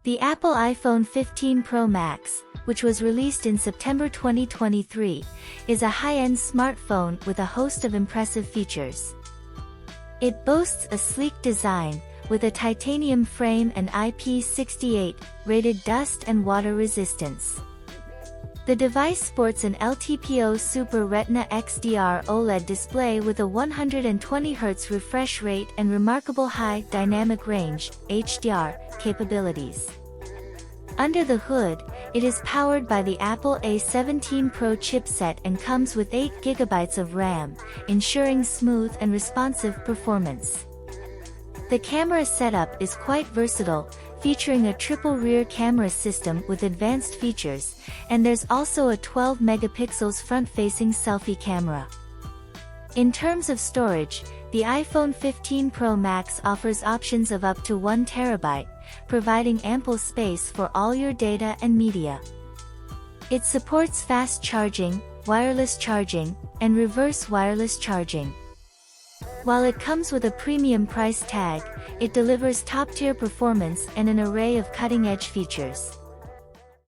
The Apple iPhone 15 Pro Max, which was released in September 2023, is a high-end smartphone with a host of impressive features. It boasts a sleek design, with a titanium frame and IP68 rated dust and water resistance. The device sports an LTPO Super Retina XDR OLED display with a 120Hz refresh rate and remarkable high dynamic range (HDR) capabilities. Under the hood, it is powered by the Apple A17 Pro chipset and comes with 8GB of RAM, ensuring smooth and responsive performance. The camera setup is quite versatile, featuring a triple rear camera system with advanced features, and there's also a 12-megapixels front-facing selfie camera. In terms of storage, the iPhone 15 Pro Max offers options of up to 1 TB, providing ample space for all your data and media. It supports fast charging, wireless charging, and reverse wireless charging. While it comes with a premium price tag, it delivers top-tier performance and an array of cutting-edge features.